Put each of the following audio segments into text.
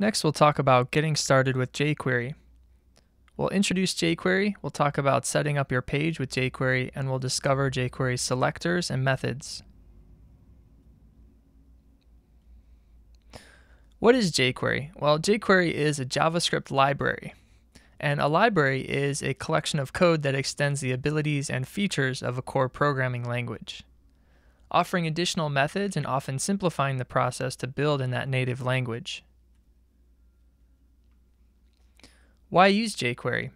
Next, we'll talk about getting started with jQuery. We'll introduce jQuery, we'll talk about setting up your page with jQuery, and we'll discover jQuery's selectors and methods. What is jQuery? Well, jQuery is a JavaScript library. And a library is a collection of code that extends the abilities and features of a core programming language, offering additional methods and often simplifying the process to build in that native language. Why use jQuery?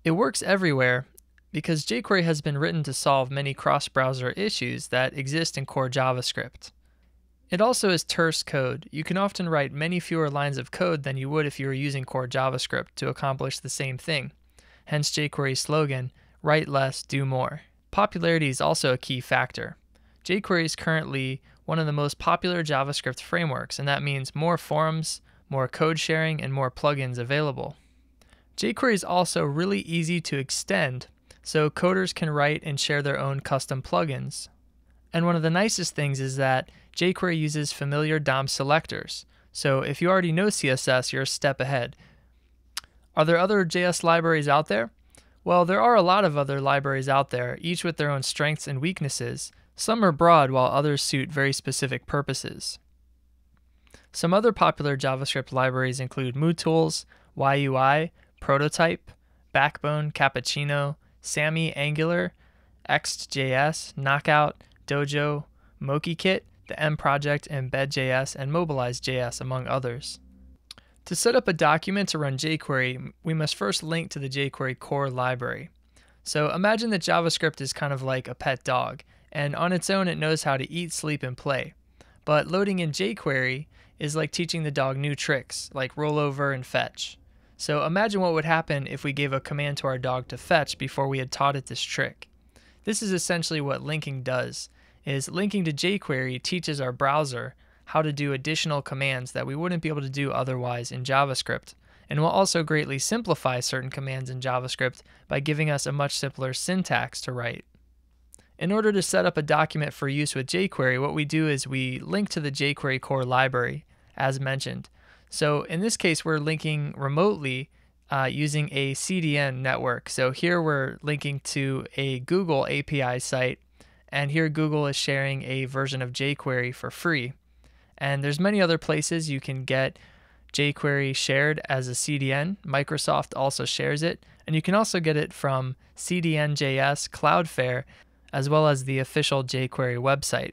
It works everywhere because jQuery has been written to solve many cross-browser issues that exist in core JavaScript. It also is terse code. You can often write many fewer lines of code than you would if you were using core JavaScript to accomplish the same thing. Hence jQuery's slogan, write less, do more. Popularity is also a key factor. jQuery is currently one of the most popular JavaScript frameworks, and that means more forums, more code sharing, and more plugins available. jQuery is also really easy to extend, so coders can write and share their own custom plugins. And one of the nicest things is that jQuery uses familiar DOM selectors, so if you already know CSS, you're a step ahead. Are there other JS libraries out there? Well, there are a lot of other libraries out there, each with their own strengths and weaknesses. Some are broad while others suit very specific purposes. Some other popular JavaScript libraries include MooTools, YUI, Prototype, Backbone, Cappuccino, Sammy, Angular, Ext.js, Knockout, Dojo, MochiKit, the M Project, Embed.js, and Mobilize.js, among others. To set up a document to run jQuery, we must first link to the jQuery core library. So imagine that JavaScript is kind of like a pet dog, and on its own it knows how to eat, sleep, and play. But loading in jQuery is like teaching the dog new tricks, like rollover and fetch. So imagine what would happen if we gave a command to our dog to fetch before we had taught it this trick. This is essentially what linking does, is linking to jQuery teaches our browser how to do additional commands that we wouldn't be able to do otherwise in JavaScript, and will also greatly simplify certain commands in JavaScript by giving us a much simpler syntax to write. In order to set up a document for use with jQuery, what we do is we link to the jQuery core library, as mentioned. So in this case, we're linking remotely using a CDN network. So here we're linking to a Google API site, and here Google is sharing a version of jQuery for free. And there's many other places you can get jQuery shared as a CDN. Microsoft also shares it, and you can also get it from CDN.js, Cloudflare, as well as the official jQuery website.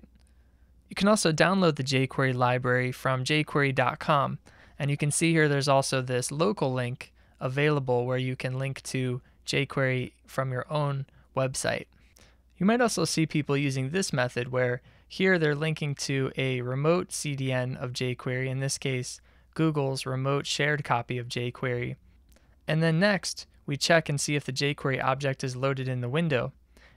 You can also download the jQuery library from jQuery.com, and you can see here there's also this local link available where you can link to jQuery from your own website. You might also see people using this method where here they're linking to a remote CDN of jQuery, in this case Google's remote shared copy of jQuery. And then next we check and see if the jQuery object is loaded in the window.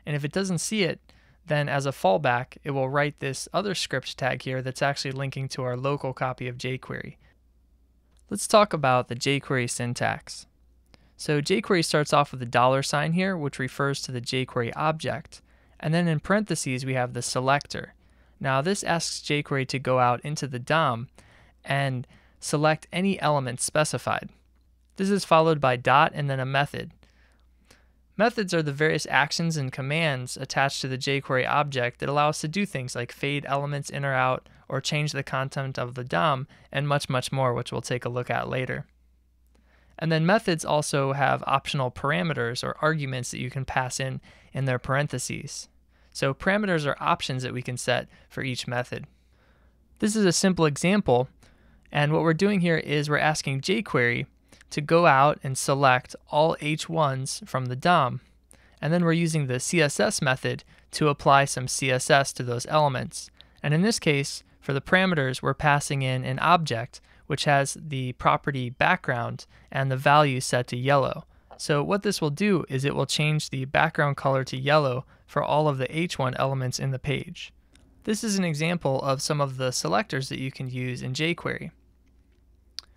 And if it doesn't see it, then as a fallback it will write this other script tag here that's actually linking to our local copy of jQuery. Let's talk about the jQuery syntax. So jQuery starts off with a $sign here, which refers to the jQuery object. And then in parentheses we have the selector. Now this asks jQuery to go out into the DOM and select any element specified. This is followed by dot and then a method. Methods are the various actions and commands attached to the jQuery object that allow us to do things like fade elements in or out, or change the content of the DOM, and much, much more, which we'll take a look at later. And then methods also have optional parameters or arguments that you can pass in their parentheses. So parameters are options that we can set for each method. This is a simple example, and what we're doing here is we're asking jQuery to go out and select all H1s from the DOM. And then we're using the CSS method to apply some CSS to those elements. And in this case, for the parameters, we're passing in an object which has the property background and the value set to yellow. So what this will do is it will change the background color to yellow for all of the H1 elements in the page. This is an example of some of the selectors that you can use in jQuery.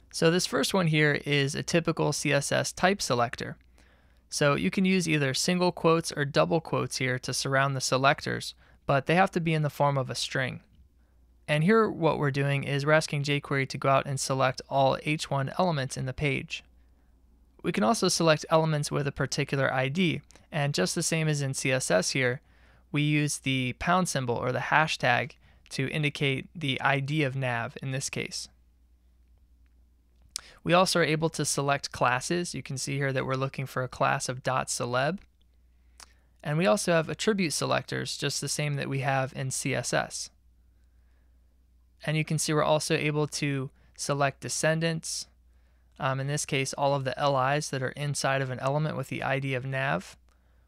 So this first one here is a typical CSS type selector. So you can use either single quotes or double quotes here to surround the selectors, but they have to be in the form of a string. And here what we're doing is we're asking jQuery to go out and select all H1 elements in the page. We can also select elements with a particular ID, and just the same as in CSS here, we use the pound symbol or the hashtag to indicate the ID of nav in this case. We also are able to select classes. You can see here that we're looking for a class of .celeb. And we also have attribute selectors, just the same that we have in CSS. And you can see we're also able to select descendants. In this case, all of the LIs that are inside of an element with the ID of nav.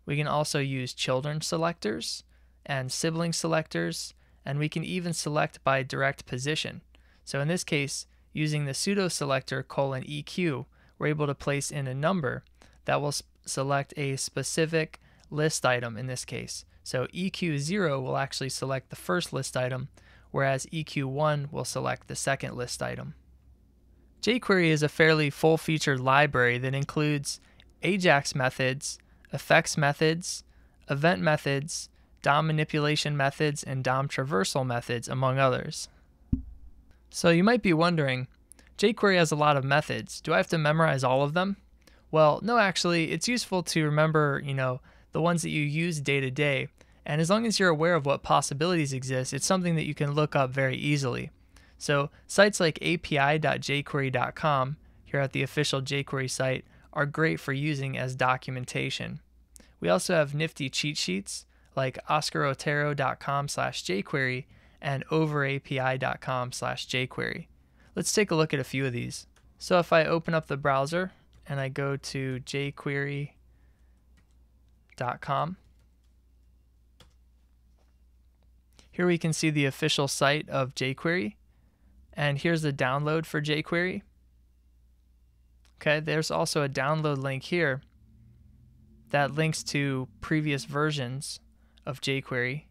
We can also use children selectors and sibling selectors, and we can even select by direct position. So in this case, using the pseudo selector :EQ, we're able to place in a number that will select a specific list item in this case. So EQ0 will actually select the first list item, whereas EQ1 will select the second list item. jQuery is a fairly full-featured library that includes AJAX methods, effects methods, event methods, DOM manipulation methods, and DOM traversal methods, among others. So you might be wondering, jQuery has a lot of methods. Do I have to memorize all of them? Well, no, actually, it's useful to remember, the ones that you use day to day. And as long as you're aware of what possibilities exist, it's something that you can look up very easily. So sites like api.jquery.com, here at the official jQuery site, are great for using as documentation. We also have nifty cheat sheets like oscarotero.com/jQuery and overapi.com/jQuery. Let's take a look at a few of these. So if I open up the browser and I go to jQuery.com, here we can see the official site of jQuery, and here's the download for jQuery. Okay, there's also a download link here that links to previous versions of jQuery,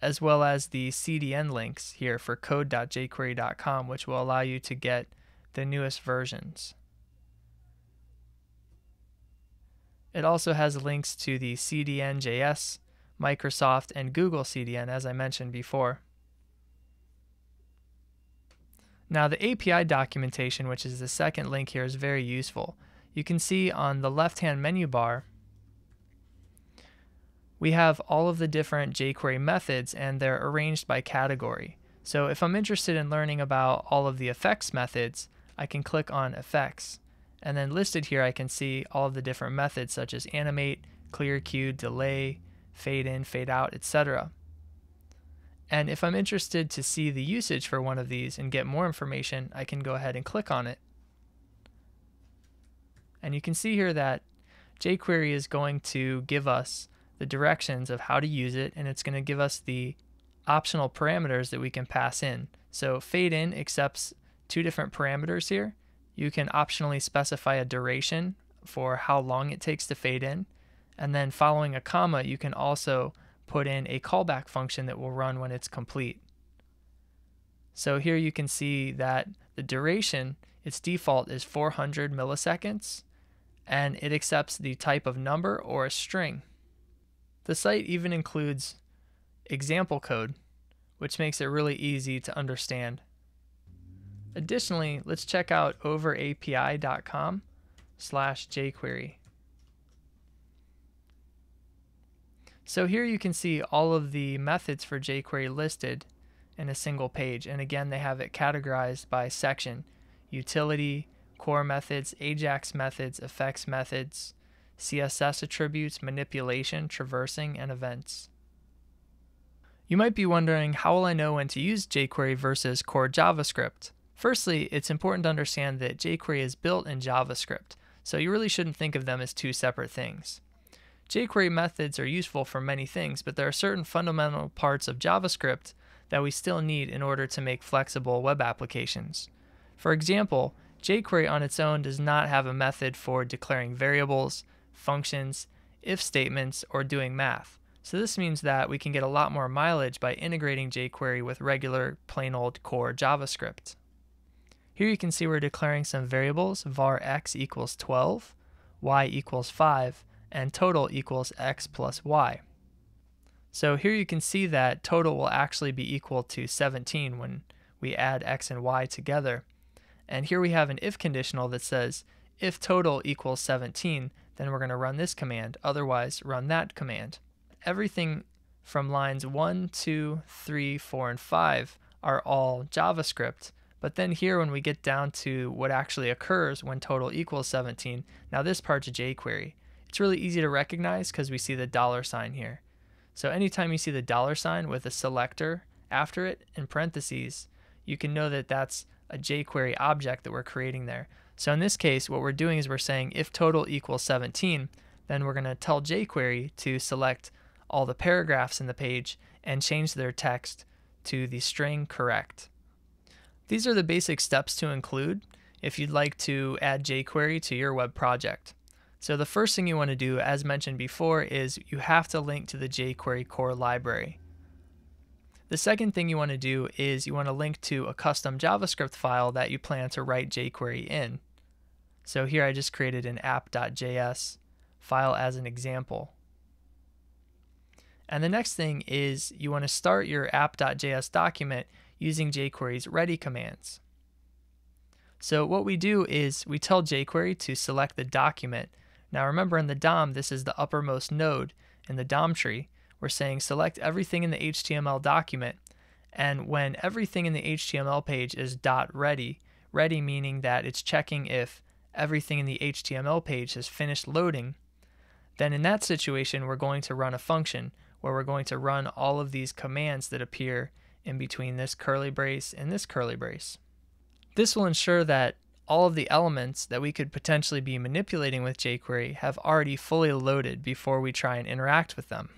as well as the CDN links here for code.jquery.com, which will allow you to get the newest versions. It also has links to the CDN.js, Microsoft, and Google CDN, as I mentioned before. Now the API documentation, which is the second link here, is very useful. You can see on the left-hand menu bar, we have all of the different jQuery methods, and they're arranged by category. So if I'm interested in learning about all of the effects methods, I can click on effects. And then listed here, I can see all of the different methods such as animate, clear queue, delay, fade in, fade out, etc. And if I'm interested to see the usage for one of these and get more information, I can go ahead and click on it. And you can see here that jQuery is going to give us the directions of how to use it, and it's going to give us the optional parameters that we can pass in. So fade in accepts two different parameters here. You can optionally specify a duration for how long it takes to fade in, and then following a comma, you can also put in a callback function that will run when it's complete. So here you can see that the duration, its default is 400 milliseconds, and it accepts the type of number or a string. The site even includes example code, which makes it really easy to understand. Additionally, let's check out overapi.com/jQuery. So here you can see all of the methods for jQuery listed in a single page, and again they have it categorized by section: utility, core methods, AJAX methods, effects methods, CSS attributes, manipulation, traversing, and events. You might be wondering, how will I know when to use jQuery versus core JavaScript? Firstly, it's important to understand that jQuery is built in JavaScript, so you really shouldn't think of them as two separate things. jQuery methods are useful for many things, but there are certain fundamental parts of JavaScript that we still need in order to make flexible web applications. For example, jQuery on its own does not have a method for declaring variables, functions, if statements, or doing math. So this means that we can get a lot more mileage by integrating jQuery with regular plain old core JavaScript. Here you can see we're declaring some variables: var x equals 12, y equals 5, and total equals x plus y. So here you can see that total will actually be equal to 17 when we add x and y together. And here we have an if conditional that says if total equals 17, then we're going to run this command, otherwise run that command. Everything from lines 1, 2, 3, 4, and 5 are all JavaScript, but then here when we get down to what actually occurs when total equals 17, now this part's jQuery. It's really easy to recognize because we see the $sign here. So anytime you see the $sign with a selector after it in parentheses, you can know that that's a jQuery object that we're creating there. So in this case, what we're doing is we're saying if total equals 17, then we're going to tell jQuery to select all the paragraphs in the page and change their text to the string correct. These are the basic steps to include if you'd like to add jQuery to your web project. So the first thing you want to do, as mentioned before, is you have to link to the jQuery core library. The second thing you want to do is you want to link to a custom JavaScript file that you plan to write jQuery in. So here I just created an app.js file as an example. And the next thing is you want to start your app.js document using jQuery's ready commands. So what we do is we tell jQuery to select the document. Now remember, in the DOM, this is the uppermost node in the DOM tree. We're saying select everything in the HTML document, and when everything in the HTML page is .ready, ready meaning that it's checking if everything in the HTML page has finished loading, then in that situation we're going to run a function where we're going to run all of these commands that appear in between this curly brace and this curly brace. This will ensure that all of the elements that we could potentially be manipulating with jQuery have already fully loaded before we try and interact with them.